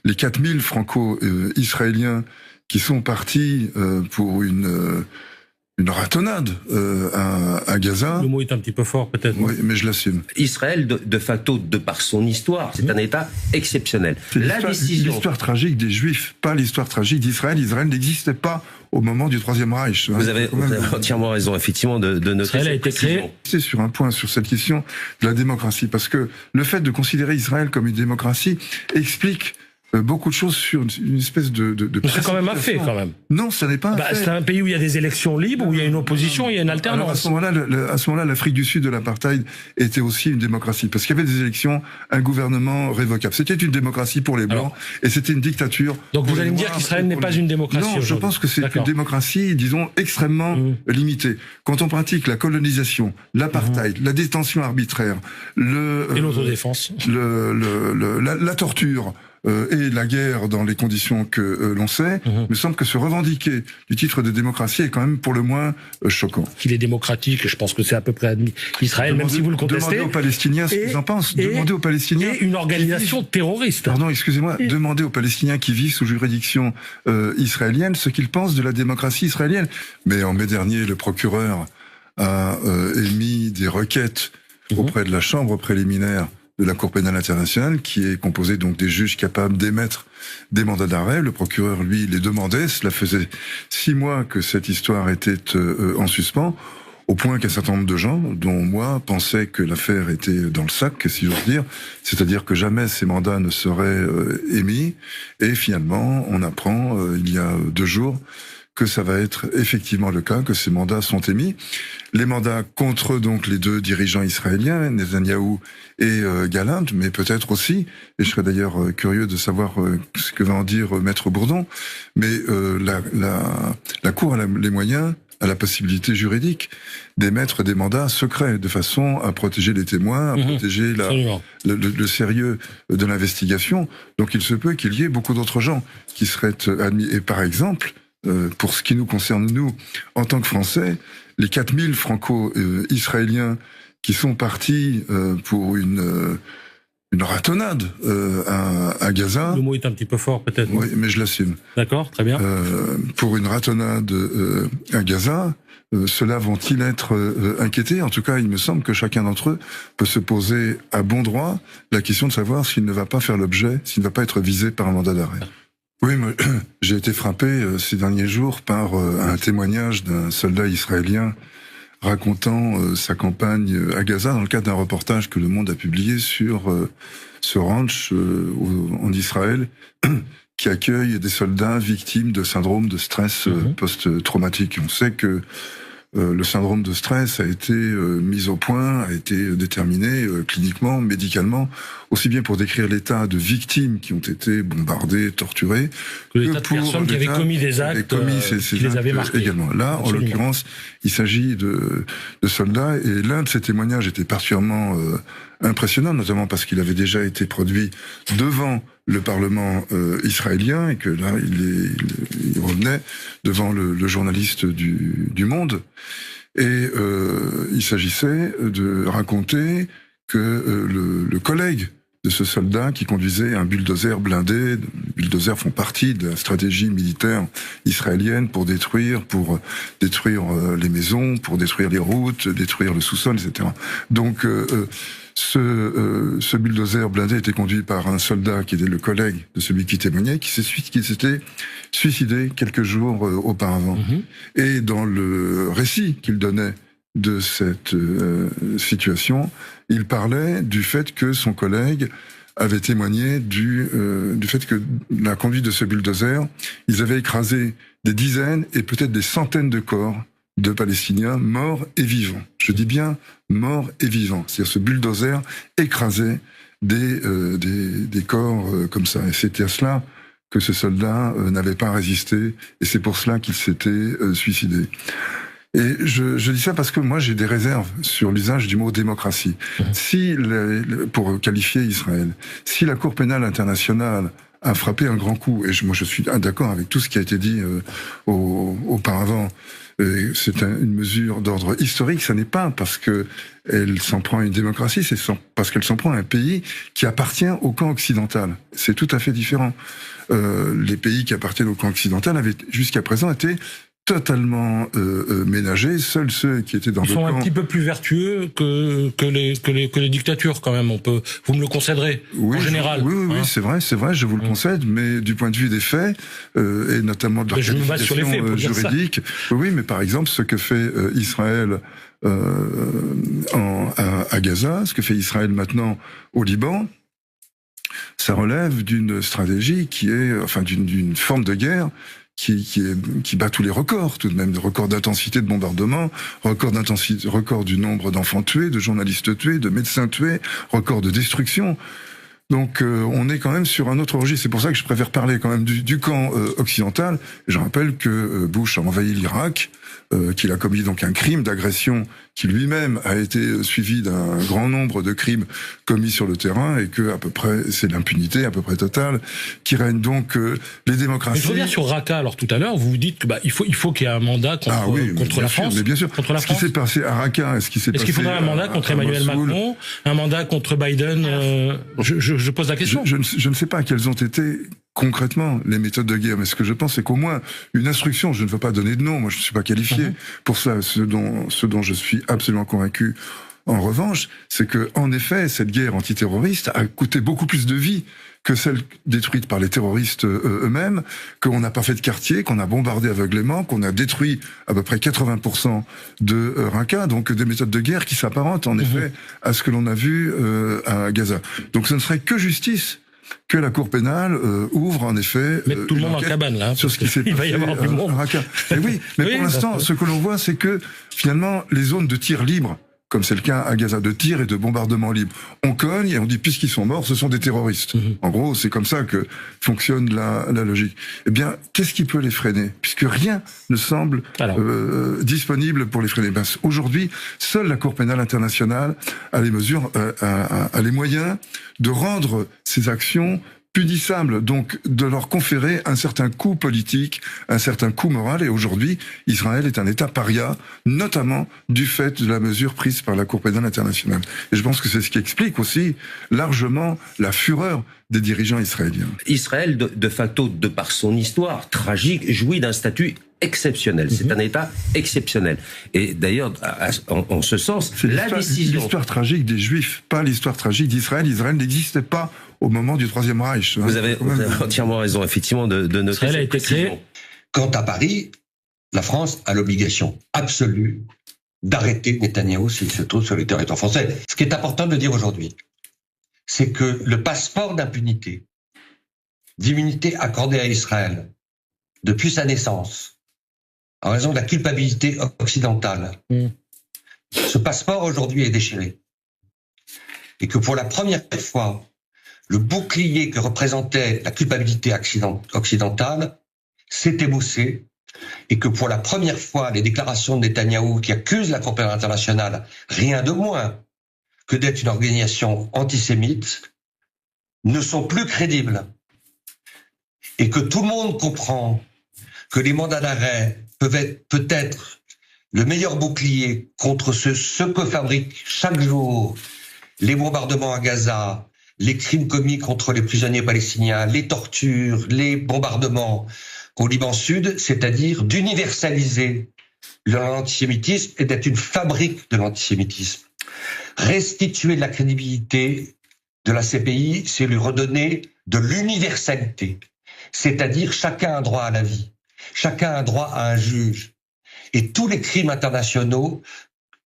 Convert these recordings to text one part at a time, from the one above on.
les 4000 franco-israéliens qui sont partis pour une ratonnade à Gaza. Le mot est un petit peu fort, peut-être. Oui, mais je l'assume. Israël, de facto, de par son histoire, c'est un État exceptionnel. C'est l'histoire tragique des Juifs, pas l'histoire tragique d'Israël. Israël n'existait pas au moment du Troisième Reich. Vous avez entièrement raison, effectivement, de noter Israël a été créé. C'est sur un point, sur cette question de la démocratie, parce que le fait de considérer Israël comme une démocratie explique beaucoup de choses sur une espèce de c'est quand même un fait, quand même. Non, ça n'est pas un fait. C'est un pays où il y a des élections libres, où il y a une opposition, il y a une alternance. Alors à ce moment-là, l'Afrique du Sud de l'apartheid était aussi une démocratie, parce qu'il y avait des élections, un gouvernement révocable. C'était une démocratie pour les Blancs, et c'était une dictature. Donc vous allez me dire qu'Israël n'est pas une démocratie? Non, je pense que c'est une démocratie, disons, extrêmement limitée. Quand on pratique la colonisation, l'apartheid, la détention arbitraire, et l'autodéfense, la torture, et la guerre dans les conditions que l'on sait, me semble que se revendiquer du titre de démocratie est quand même pour le moins choquant. Qu'il est démocratique, je pense que c'est à peu près admis. Israël, même si vous le contestez. Demandez aux Palestiniens ce qu'ils en pensent. Demandez aux Palestiniens. Et une organisation terroriste. Pardon, excusez-moi. Demandez aux Palestiniens qui vivent sous juridiction israélienne ce qu'ils pensent de la démocratie israélienne. Mais en mai dernier, le procureur a émis des requêtes auprès de la chambre préliminaire de la Cour pénale internationale, qui est composée donc des juges capables d'émettre des mandats d'arrêt. Le procureur, lui, les demandait. Cela faisait 6 mois que cette histoire était en suspens, au point qu'un certain nombre de gens, dont moi, pensaient que l'affaire était dans le sac, si j'ose dire, c'est-à-dire que jamais ces mandats ne seraient émis. Et finalement, on apprend, il y a 2 jours, que ça va être effectivement le cas, que ces mandats sont émis. Les mandats contre donc les 2 dirigeants israéliens, Netanyahou et Gallant, mais peut-être aussi, et je serais d'ailleurs curieux de savoir ce que va en dire Maître Bourdon, mais la Cour a les moyens, a la possibilité juridique d'émettre des mandats secrets, de façon à protéger les témoins, à protéger le sérieux de l'investigation. Donc il se peut qu'il y ait beaucoup d'autres gens qui seraient admis. Et par exemple, pour ce qui nous concerne, nous, en tant que Français, les 4000 franco-israéliens qui sont partis pour une ratonnade à Gaza... Le mot est un petit peu fort, peut-être. Oui, mais je l'assume. D'accord, très bien. Pour une ratonnade à Gaza, ceux-là vont-ils être inquiétés? En tout cas, il me semble que chacun d'entre eux peut se poser à bon droit la question de savoir s'il ne va pas faire l'objet, s'il ne va pas être visé par un mandat d'arrêt. Oui, j'ai été frappé ces derniers jours par un témoignage d'un soldat israélien racontant sa campagne à Gaza dans le cadre d'un reportage que Le Monde a publié sur ce ranch en Israël qui accueille des soldats victimes de syndrome de stress post-traumatique. On sait que le syndrome de stress a été mis au point, a été déterminé cliniquement, médicalement, aussi bien pour décrire l'état de victimes qui ont été bombardées, torturées, que l'état de personnes qui avaient commis des actes qui les avaient marqués. Également. Là, en l'occurrence, il s'agit de soldats, et l'un de ces témoignages était particulièrement impressionnant, notamment parce qu'il avait déjà été produit devant le Parlement israélien, et que là, il revenait devant le journaliste du Monde. Et il s'agissait de raconter que le collègue de ce soldat qui conduisait un bulldozer blindé, les bulldozers font partie de la stratégie militaire israélienne pour détruire les maisons, pour détruire les routes, détruire le sous-sol, etc. Donc ce bulldozer blindé était conduit par un soldat qui était le collègue de celui qui témoignait, qui s'était suicidé quelques jours auparavant. Et dans le récit qu'il donnait de cette situation, il parlait du fait que son collègue avait témoigné du fait que la conduite de ce bulldozer, ils avaient écrasé des dizaines et peut-être des centaines de corps de Palestiniens morts et vivants. Je dis bien morts et vivants. C'est-à-dire ce bulldozer écrasait des corps comme ça. Et c'était à cela que ce soldat n'avait pas résisté, et c'est pour cela qu'il s'était suicidé. Et je dis ça parce que moi j'ai des réserves sur l'usage du mot démocratie. Si pour qualifier Israël, si la Cour pénale internationale a frappé un grand coup. Et moi, je suis d'accord avec tout ce qui a été dit auparavant. C'est une mesure d'ordre historique. Ça n'est pas parce que elle s'en prend à une démocratie, c'est parce qu'elle s'en prend à un pays qui appartient au camp occidental. C'est tout à fait différent. Les pays qui appartiennent au camp occidental avaient jusqu'à présent été totalement ménagés. Seuls ceux qui étaient dans le camp... Ils sont un petit peu plus vertueux que les dictatures, quand même. Vous me le concéderez, en général. Oui, c'est vrai, je vous le concède, mais du point de vue des faits, et notamment de l'organisation juridique... Oui, mais par exemple, ce que fait Israël à Gaza, ce que fait Israël maintenant au Liban, ça relève d'une stratégie qui est... Enfin, d'une forme de guerre qui bat tous les records, tout de même, record d'intensité de bombardement, record du nombre d'enfants tués, de journalistes tués, de médecins tués, record de destruction. Donc on est quand même sur un autre registre. C'est pour ça que je préfère parler quand même du camp occidental. Et je rappelle que Bush a envahi l'Irak, qu'il a commis donc un crime d'agression qui lui-même a été suivi d'un grand nombre de crimes commis sur le terrain, et que à peu près c'est l'impunité à peu près totale qui règne. Donc les démocraties. Mais je reviens sur Raqqa. Alors tout à l'heure, vous dites que il faut qu'il y ait un mandat contre la France. Mais bien sûr. Contre la France. Ce qui s'est passé à Raqqa, est-ce qu'il qu'il faudra un mandat contre Emmanuel Macron, un mandat contre Biden? Je pose la question. Je ne sais pas quelles ont été concrètement les méthodes de guerre, mais ce que je pense, c'est qu'au moins une instruction, je ne veux pas donner de nom, moi je ne suis pas qualifié pour ça. Ce dont je suis absolument convaincu, en revanche, c'est que en effet, cette guerre antiterroriste a coûté beaucoup plus de vies que celle détruite par les terroristes eux-mêmes, qu'on n'a pas fait de quartier, qu'on a bombardé aveuglément, qu'on a détruit à peu près 80% de Raqqa, donc des méthodes de guerre qui s'apparentent en effet à ce que l'on a vu à Gaza. Donc ce ne serait que justice que la Cour pénale ouvre en effet mettre tout le monde en cabane là, sur ce qui s'est passé. Il va y avoir du monde. Mais oui, mais pour l'instant, ce que l'on voit, c'est que finalement les zones de tir libre, comme c'est le cas à Gaza, de tir et de bombardement libre, on cogne et on dit puisqu'ils sont morts, ce sont des terroristes. En gros, c'est comme ça que fonctionne la logique. Eh bien, qu'est-ce qui peut les freiner? Puisque rien ne semble disponible pour les freiner. Aujourd'hui, seule la Cour pénale internationale a les mesures, a les moyens de rendre ces actions punissables, donc de leur conférer un certain coût politique, un certain coût moral. Et aujourd'hui, Israël est un État paria, notamment du fait de la mesure prise par la Cour pénale internationale. Et je pense que c'est ce qui explique aussi largement la fureur des dirigeants israéliens. Israël, de facto, de par son histoire tragique, jouit d'un statut exceptionnel. C'est un État exceptionnel. Et d'ailleurs, en ce sens, la décision... L'histoire tragique des Juifs, pas l'histoire tragique d'Israël. Israël n'existait pas au moment du Troisième Reich. Vous avez entièrement raison, effectivement, de noter Israël a été créé. Quant à Paris, la France a l'obligation absolue d'arrêter Netanyahou s'il se trouve sur le territoire français. Ce qui est important de dire aujourd'hui, c'est que le passeport d'immunité accordé à Israël depuis sa naissance, en raison de la culpabilité occidentale, ce passeport aujourd'hui est déchiré. Et que pour la première fois, le bouclier que représentait la culpabilité occidentale s'est émoussé, et que pour la première fois, les déclarations de Netanyahou qui accusent la Cour pénale internationale, rien de moins que d'être une organisation antisémite, ne sont plus crédibles. Et que tout le monde comprend que les mandats d'arrêt peuvent être peut-être le meilleur bouclier contre ce que fabriquent chaque jour les bombardements à Gaza, les crimes commis contre les prisonniers palestiniens, les tortures, les bombardements au Liban Sud, c'est-à-dire d'universaliser l'antisémitisme et d'être une fabrique de l'antisémitisme. Restituer de la crédibilité de la CPI, c'est lui redonner de l'universalité, c'est-à-dire chacun a droit à la vie, chacun a droit à un juge. Et tous les crimes internationaux,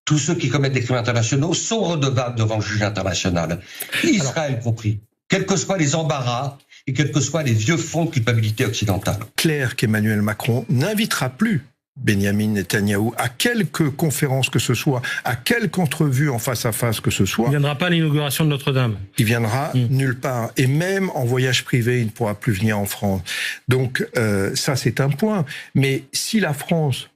tous ceux qui commettent des crimes internationaux sont redevables devant le juge international, Israël compris, quels que soient les embarras et quels que soient les vieux fonds de culpabilité occidentale. Clair qu'Emmanuel Macron n'invitera plus Benyamin Netanyahou à quelque conférence que ce soit, à quelque entrevue en face à face que ce soit. Il ne viendra pas à l'inauguration de Notre-Dame. Il viendra nulle part. Et même en voyage privé, il ne pourra plus venir en France. Donc ça, c'est un point. Mais si la France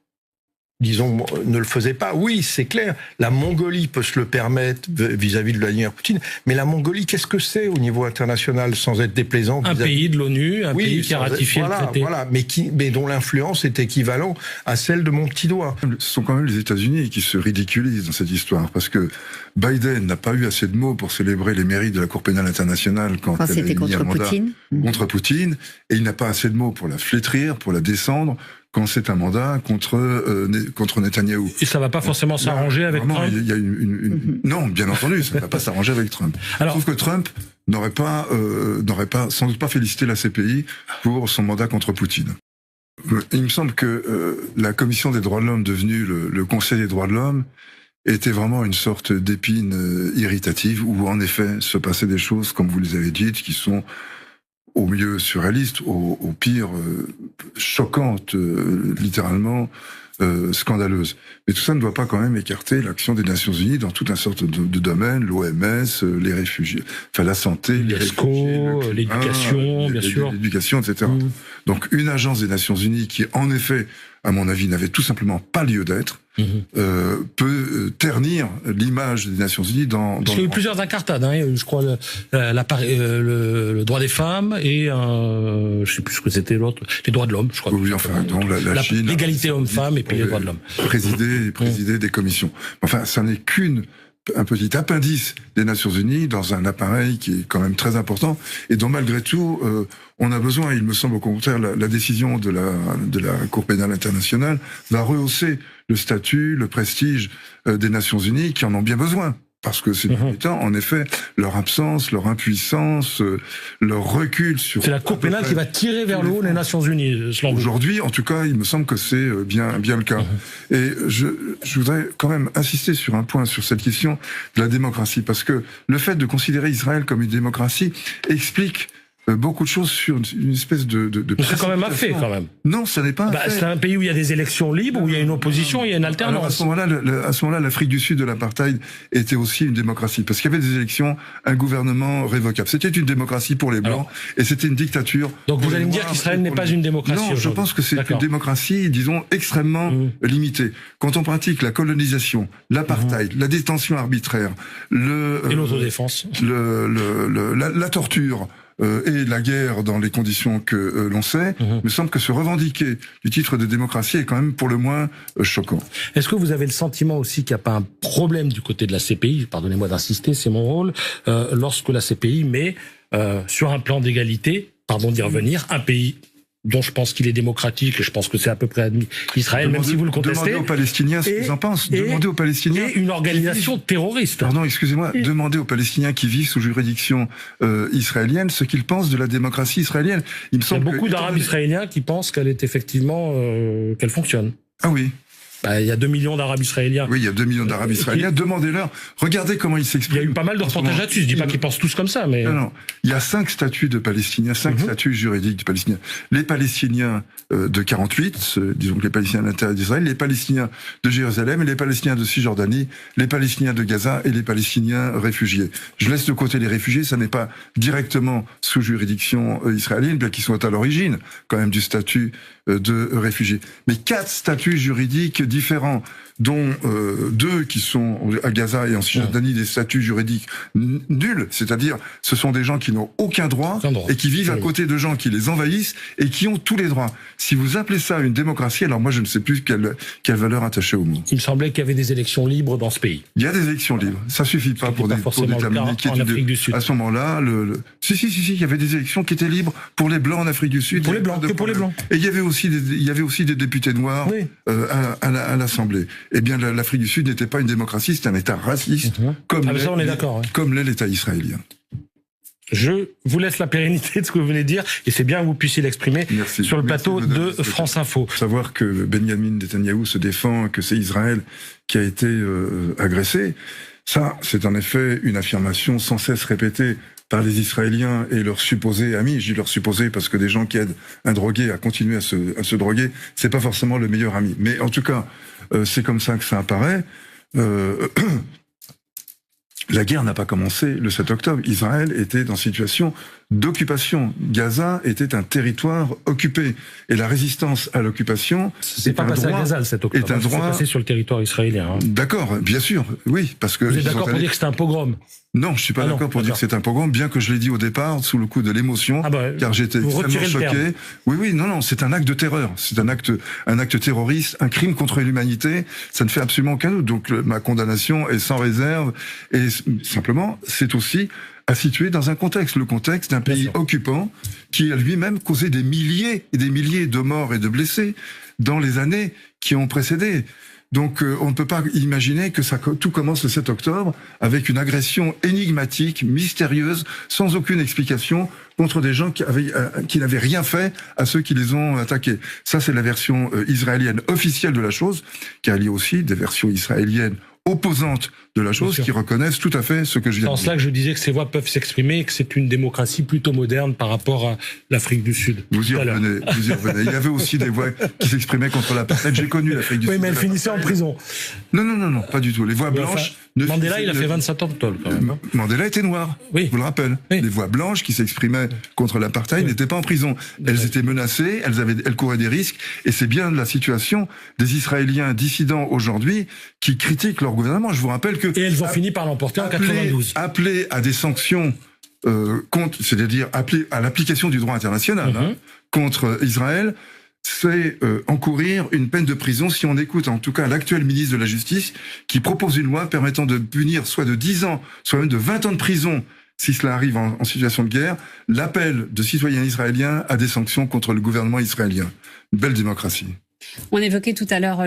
disons, ne le faisait pas. Oui, c'est clair, la Mongolie peut se le permettre vis-à-vis de Vladimir Poutine, mais la Mongolie, qu'est-ce que c'est au niveau international, sans être déplaisant? Un pays de l'ONU, un pays qui a ratifié le traité. Voilà, mais dont l'influence est équivalente à celle de mon petit doigt. Ce sont quand même les États-Unis qui se ridiculisent dans cette histoire, parce que Biden n'a pas eu assez de mots pour célébrer les mérites de la Cour pénale internationale quand elle c'était a mis un mandat contre Poutine, et il n'a pas assez de mots pour la flétrir, pour la descendre, quand c'est un mandat contre Netanyahou. Et ça va pas forcément s'arranger avec Trump. Il y a Non, bien entendu, ça ne va pas s'arranger avec Trump. Sauf que Trump n'aurait pas sans doute pas félicité la CPI pour son mandat contre Poutine. Il me semble que la Commission des droits de l'homme, devenue le Conseil des droits de l'homme, était vraiment une sorte d'épine irritative, où en effet se passaient des choses, comme vous les avez dites, qui sont au mieux surréalistes, au pire choquantes, littéralement scandaleuses. Mais tout ça ne doit pas quand même écarter l'action des Nations Unies dans toute une sorte de domaines, l'OMS, les réfugiés, enfin la santé, l'ESCO, l'éducation, bien sûr, l'éducation, etc. Donc une agence des Nations Unies qui, en effet, à mon avis, n'avait tout simplement pas lieu d'être, peut ternir l'image des Nations Unies dans Parce qu'il y a eu plusieurs incartades, hein, je crois, le droit des femmes et je sais plus ce que c'était l'autre, les droits de l'homme, je crois. Oui, enfin, donc la Chine, l'égalité homme-femme et puis les droits de l'homme. Présider des commissions. Enfin, ça n'est un petit appendice des Nations Unies dans un appareil qui est quand même très important et dont malgré tout on a besoin. Il me semble au contraire la décision de la Cour pénale internationale va rehausser le statut, le prestige des Nations Unies qui en ont bien besoin. Parce que ces derniers temps, en effet, leur absence, leur impuissance, leur recul sur... C'est la Cour pénale qui va tirer vers le haut les Nations Unies, selon vous. Aujourd'hui, en tout cas, il me semble que c'est bien le cas. Et je voudrais quand même insister sur un point, sur cette question de la démocratie, parce que le fait de considérer Israël comme une démocratie explique beaucoup de choses sur une espèce de c'est quand même un fait, quand même. Non, ça n'est pas un fait. C'est un pays où il y a des élections libres, où il y a une opposition, il y a une alternance. Alors à ce moment-là, l'Afrique du Sud de l'apartheid était aussi une démocratie, parce qu'il y avait des élections, un gouvernement révocable. C'était une démocratie pour les Blancs, et c'était une dictature. Donc vous allez me dire qu'Israël n'est pas une démocratie? Non, je pense que c'est une démocratie, disons, extrêmement limitée. Quand on pratique la colonisation, l'apartheid, la détention arbitraire, et l'autodéfense, la torture, et la guerre dans les conditions que l'on sait, il me semble que se revendiquer du titre de démocratie est quand même pour le moins choquant. Est-ce que vous avez le sentiment aussi qu'il n'y a pas un problème du côté de la CPI, pardonnez-moi d'insister, c'est mon rôle, lorsque la CPI met sur un plan d'égalité, pardon d'y revenir, un pays dont je pense qu'il est démocratique, et je pense que c'est à peu près admis, Israël, même si vous le contestez. Demandez aux Palestiniens ce qu'ils en pensent. Demandez aux Palestiniens. Et une organisation terroriste. Pardon, excusez-moi. Demandez aux Palestiniens qui vivent sous juridiction israélienne ce qu'ils pensent de la démocratie israélienne. Il y a beaucoup d'Arabes israéliens qui pensent qu'elle est effectivement, qu'elle fonctionne. Ah oui. Il y a 2 millions d'Arabes israéliens. Oui, il y a 2 millions d'Arabes israéliens. Demandez-leur. Regardez comment ils s'expriment. Il y a eu pas mal de reportages là-dessus. Je dis pas qu'ils pensent tous comme ça, mais... Non. Il y a 5 statuts de Palestiniens, 5 statuts juridiques de Palestiniens. Les Palestiniens de 48, disons que les Palestiniens à l'intérieur d'Israël, les Palestiniens de Jérusalem, les Palestiniens de Cisjordanie, les Palestiniens de Gaza et les Palestiniens réfugiés. Je laisse de côté les réfugiés, ça n'est pas directement sous juridiction israélienne, bien qu'ils soient à l'origine quand même du statut de réfugiés. Mais 4 statuts juridiques différents, dont 2 qui sont à Gaza et en Cisjordanie des statuts juridiques nuls, c'est-à-dire ce sont des gens qui n'ont aucun droit et qui vivent à côté de gens qui les envahissent et qui ont tous les droits. Si vous appelez ça une démocratie, alors moi je ne sais plus quelle valeur attacher au mot. Il me semblait qu'il y avait des élections libres dans ce pays. Il y a des élections libres. Ça suffit pas pour déterminer qui est Afrique du Sud. À ce moment-là, si, il y avait des élections qui étaient libres pour les Blancs en Afrique du Sud. Pour les Blancs, que pour les Blancs. Et il y avait aussi des députés noirs à l'Assemblée. Eh bien, l'Afrique du Sud n'était pas une démocratie, c'était un État raciste, comme l'est l'État israélien. Je vous laisse la pérennité de ce que vous venez de dire, et c'est bien que vous puissiez l'exprimer sur le plateau de France Info. Savoir que Benjamin Netanyahou se défend, que c'est Israël qui a été agressé, ça, c'est en effet une affirmation sans cesse répétée par les Israéliens et leurs supposés amis. Je dis leurs supposés parce que des gens qui aident un drogué à continuer à se droguer, c'est pas forcément le meilleur ami. Mais en tout cas, c'est comme ça que ça apparaît. La guerre n'a pas commencé le 7 octobre. Israël était en situation d'occupation. Gaza était un territoire occupé. Et la résistance à l'occupation C'est pas passé à Gaza le 7 octobre. est un droit. C'est passé sur le territoire israélien. Hein. D'accord, bien sûr, oui, parce que Vous êtes ils d'accord sont pour allés- dire que c'est un pogrom? Non, je suis pas Ah non, d'accord pour dire que c'est un pogrom, bien que je l'ai dit au départ sous le coup de l'émotion, Ah bah, car j'étais vous extrêmement retirez le choqué. Oui, non, c'est un acte de terreur, c'est un acte terroriste, un crime contre l'humanité. Ça ne fait absolument aucun doute. Donc ma condamnation est sans réserve. Et simplement, c'est aussi à situer dans un contexte, le contexte d'un pays occupant qui a lui-même causé des milliers et des milliers de morts et de blessés dans les années qui ont précédé. Donc on ne peut pas imaginer que tout commence le 7 octobre avec une agression énigmatique, mystérieuse, sans aucune explication contre des gens qui n'avaient rien fait à ceux qui les ont attaqués. Ça, c'est la version israélienne officielle de la chose, car il y a aussi des versions israéliennes opposantes de la chose qui reconnaissent tout à fait ce que je viens de dire. C'est en cela que je disais que ces voix peuvent s'exprimer et que c'est une démocratie plutôt moderne par rapport à l'Afrique du Sud. Vous y revenez. Il y avait aussi des voix qui s'exprimaient contre l'apartheid. J'ai connu l'Afrique du Sud. Oui, mais elle finissait en prison. Non, pas du tout. Les voix blanches... Mandela, il a fait 27 ans de tôle, quand même. Mandela était noir, je vous le rappelle. Oui. Les voix blanches qui s'exprimaient contre l'apartheid n'étaient pas en prison. Elles étaient menacées, elles couraient des risques, et c'est bien la situation des Israéliens dissidents aujourd'hui qui critiquent leur gouvernement. Je vous rappelle que... Et elles ont fini par l'emporter en 92. Appeler à des sanctions c'est-à-dire appeler à l'application du droit international contre Israël, c'est encourir une peine de prison si on écoute en tout cas l'actuel ministre de la Justice qui propose une loi permettant de punir soit de 10 ans, soit même de 20 ans de prison si cela arrive en situation de guerre, l'appel de citoyens israéliens à des sanctions contre le gouvernement israélien. Une belle démocratie. On évoquait tout à l'heure